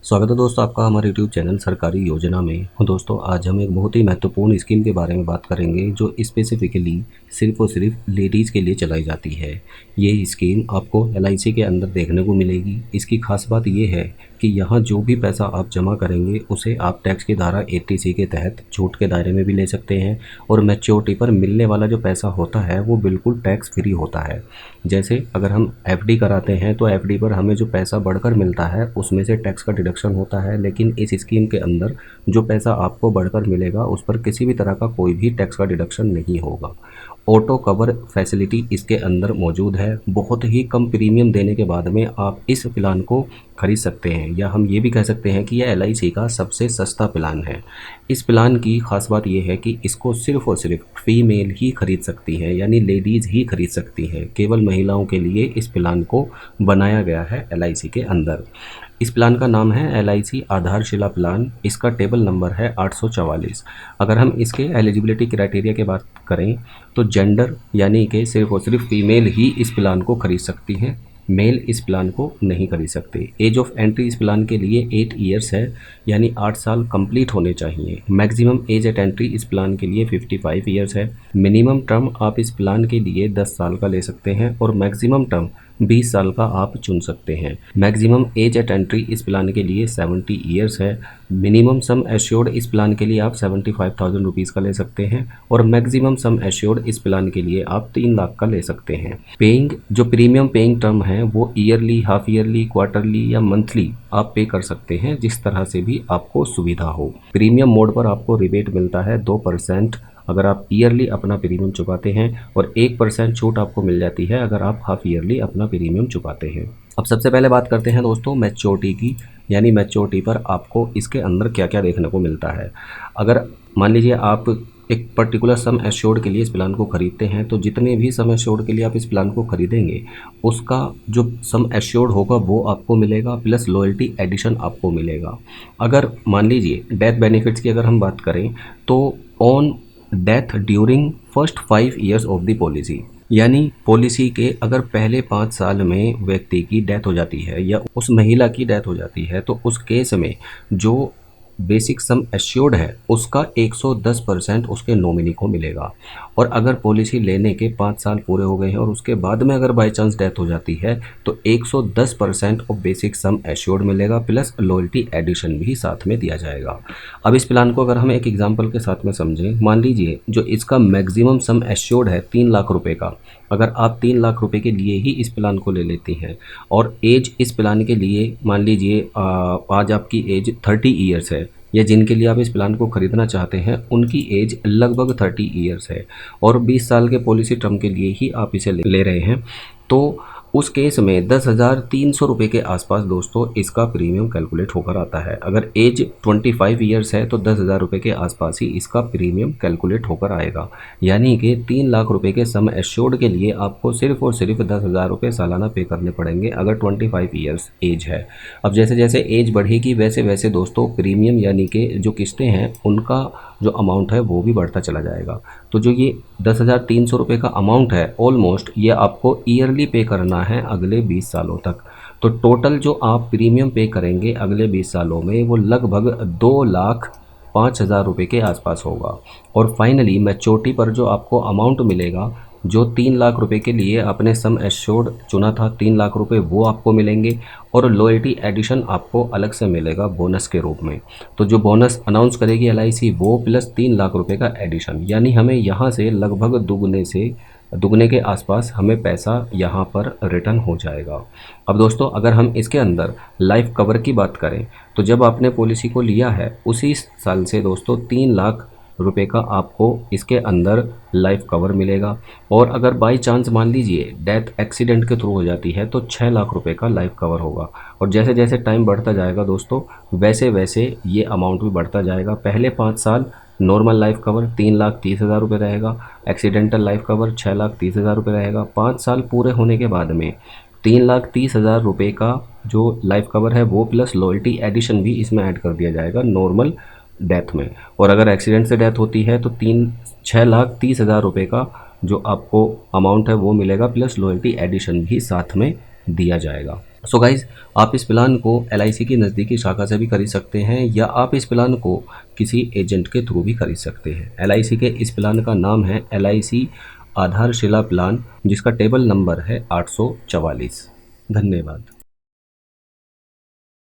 स्वागत है दोस्तों आपका हमारे यूट्यूब चैनल सरकारी योजना में। दोस्तों आज हम एक बहुत ही महत्वपूर्ण स्कीम के बारे में बात करेंगे जो स्पेसिफिकली सिर्फ और सिर्फ लेडीज़ के लिए चलाई जाती है। ये स्कीम आपको एलआईसी के अंदर देखने को मिलेगी। इसकी खास बात ये है कि यहाँ जो भी पैसा आप जमा करेंगे उसे आप टैक्स की धारा 80C के तहत छूट के दायरे में भी ले सकते हैं और मैच्योरिटी पर मिलने वाला जो पैसा होता है वो बिल्कुल टैक्स फ्री होता है। जैसे अगर हम एफडी कराते हैं तो एफडी पर हमें जो पैसा बढ़कर मिलता है उसमें से टैक्स का डिडक्शन होता है, लेकिन इस स्कीम के अंदर जो पैसा आपको बढ़कर मिलेगा उस पर किसी भी तरह का कोई भी टैक्स का डिडक्शन नहीं होगा। ऑटो कवर फैसिलिटी इसके अंदर मौजूद है। बहुत ही कम प्रीमियम देने के बाद में आप इस प्लान को खरीद सकते हैं, या हम ये भी कह सकते हैं कि यह एलआईसी का सबसे सस्ता प्लान है। इस प्लान की खास बात यह है कि इसको सिर्फ और सिर्फ फीमेल ही खरीद सकती हैं, यानी लेडीज़ ही खरीद सकती हैं। केवल महिलाओं के लिए इस प्लान को बनाया गया है एलआईसी के अंदर। इस प्लान का नाम है एलआईसी आधारशिला प्लान। इसका टेबल नंबर है 844। अगर हम इसके एलिजिबिलिटी क्राइटेरिया की बात करें तो जेंडर यानी कि सिर्फ और सिर्फ फीमेल ही इस प्लान को खरीद सकती हैं, मेल इस प्लान को नहीं खरीद सकते। एज ऑफ एंट्री इस प्लान के लिए 8 ईयर्स है, यानी 8 साल कंप्लीट होने चाहिए। मैक्सिमम एज एट एंट्री इस प्लान के लिए 55 ईयर्स है। मिनिमम टर्म आप इस प्लान के लिए 10 साल का ले सकते हैं और मैक्सिमम टर्म 20 साल का आप चुन सकते हैं। मैक्सिमम एज एट एंट्री इस प्लान के लिए 70 ईयर्स है। मिनिमम सम एश्योर्ड इस प्लान के लिए आप 75,000 रुपीज़ का ले सकते हैं और मैक्सिमम सम एश्योर्ड इस प्लान के लिए आप 3 लाख का ले सकते हैं। पेइंग जो प्रीमियम पेइंग टर्म है वो ईयरली, हाफ ईयरली, क्वार्टरली या मंथली आप पे कर सकते हैं, जिस तरह से भी आपको सुविधा हो। प्रीमियम मोड पर आपको रिबेट मिलता है 2% अगर आप ईयरली अपना प्रीमियम चुकाते हैं और 1% छूट आपको मिल जाती है अगर आप हाफ ईयरली अपना प्रीमियम चुकाते हैं। अब सबसे पहले बात करते हैं दोस्तों मैच्योरिटी की, यानी मैच्योरिटी पर आपको इसके अंदर क्या क्या देखने को मिलता है। अगर मान लीजिए आप एक पर्टिकुलर सम एश्योर्ड के लिए इस प्लान को खरीदते हैं तो जितने भी सम एश्योर्ड के लिए आप इस प्लान को खरीदेंगे उसका जो सम एश्योर्ड होगा वो आपको मिलेगा, प्लस लॉयल्टी एडिशन आपको मिलेगा। अगर मान लीजिए डेथ बेनिफिट्स की अगर हम बात करें तो on death during first 5 years of the policy, यानी पॉलिसी के अगर पहले 5 साल में व्यक्ति की डेथ हो जाती है या उस महिला की डेथ हो जाती है तो उस केस में जो बेसिक सम एश्योर्ड है उसका 110% उसके नॉमिनी को मिलेगा। और अगर पॉलिसी लेने के 5 साल पूरे हो गए हैं और उसके बाद में अगर बाई चांस डेथ हो जाती है तो 110% ऑफ बेसिक सम एश्योर्ड मिलेगा, प्लस लॉयल्टी एडिशन भी साथ में दिया जाएगा। अब इस प्लान को अगर हम एक एग्जांपल के साथ में समझें, मान लीजिए जो इसका मैक्सिमम सम एश्योर्ड है 3 लाख रुपए का, अगर आप 3 लाख रुपए के लिए ही इस प्लान को ले लेती हैं और एज इस प्लान के लिए मान लीजिए आज आपकी एज 30 ईयर्स है, या जिनके लिए आप इस प्लान को खरीदना चाहते हैं उनकी एज लगभग 30 ईयर्स है और 20 साल के पॉलिसी टर्म के लिए ही आप इसे ले रहे हैं, तो उस केस में 10,300 रुपये के आसपास दोस्तों इसका प्रीमियम कैलकुलेट होकर आता है। अगर एज 25 ईयर्स है तो 10,000 रुपये के आसपास ही इसका प्रीमियम कैलकुलेट होकर आएगा, यानी कि 3 लाख रुपये के सम एश्योर्ड के लिए आपको सिर्फ और सिर्फ 10,000 रुपये सालाना पे करने पड़ेंगे अगर 25 ईयर्स एज है। अब जैसे जैसे एज बढ़ेगी वैसे वैसे दोस्तों प्रीमियम यानी कि जो किस्तें हैं उनका जो अमाउंट है वो भी बढ़ता चला जाएगा। तो जो ये 10,300 रुपये का अमाउंट है ऑलमोस्ट ये आपको ईयरली पे करना है अगले 20 सालों तक। तो टोटल जो आप प्रीमियम पे करेंगे अगले 20 सालों में वो लगभग 2,05,000 रुपये के आसपास होगा। और फाइनली मैच्योरिटी पर जो आपको अमाउंट मिलेगा, जो 3 लाख रुपए के लिए आपने सम एश्योर्ड चुना था 3 लाख रुपए वो आपको मिलेंगे और लॉयल्टी एडिशन आपको अलग से मिलेगा बोनस के रूप में। तो जो बोनस अनाउंस करेगी एलआईसी वो प्लस 3 लाख रुपए का एडिशन, यानी हमें यहाँ से लगभग दुगने के आसपास हमें पैसा यहाँ पर रिटर्न हो जाएगा। अब दोस्तों अगर हम इसके अंदर लाइफ कवर की बात करें तो जब आपने पॉलिसी को लिया है उसी साल से दोस्तों 3 लाख रुपए का आपको इसके अंदर लाइफ कवर मिलेगा। और अगर बाई चांस मान लीजिए डेथ एक्सीडेंट के थ्रू हो जाती है तो 6 लाख रुपए का लाइफ कवर होगा। और जैसे जैसे टाइम बढ़ता जाएगा दोस्तों वैसे वैसे ये अमाउंट भी बढ़ता जाएगा। पहले 5 साल नॉर्मल लाइफ कवर 3,30,000 रुपये रहेगा, एक्सीडेंटल लाइफ कवर 6,30,000 रुपये रहेगा। 5 साल पूरे होने के बाद में 3,30,000 रुपये का जो लाइफ कवर है वो प्लस लॉयल्टी एडिशन भी इसमें ऐड कर दिया जाएगा नॉर्मल डेथ में। और अगर एक्सीडेंट से डेथ होती है तो 6,30,000 रुपये का जो आपको अमाउंट है वो मिलेगा, प्लस लॉयल्टी एडिशन भी साथ में दिया जाएगा। सो गाइज, आप इस प्लान को LIC की नज़दीकी शाखा से भी खरीद सकते हैं या आप इस प्लान को किसी एजेंट के थ्रू भी खरीद सकते हैं। LIC के इस प्लान का नाम है LIC आधारशिला प्लान, जिसका टेबल नंबर है 844। धन्यवाद।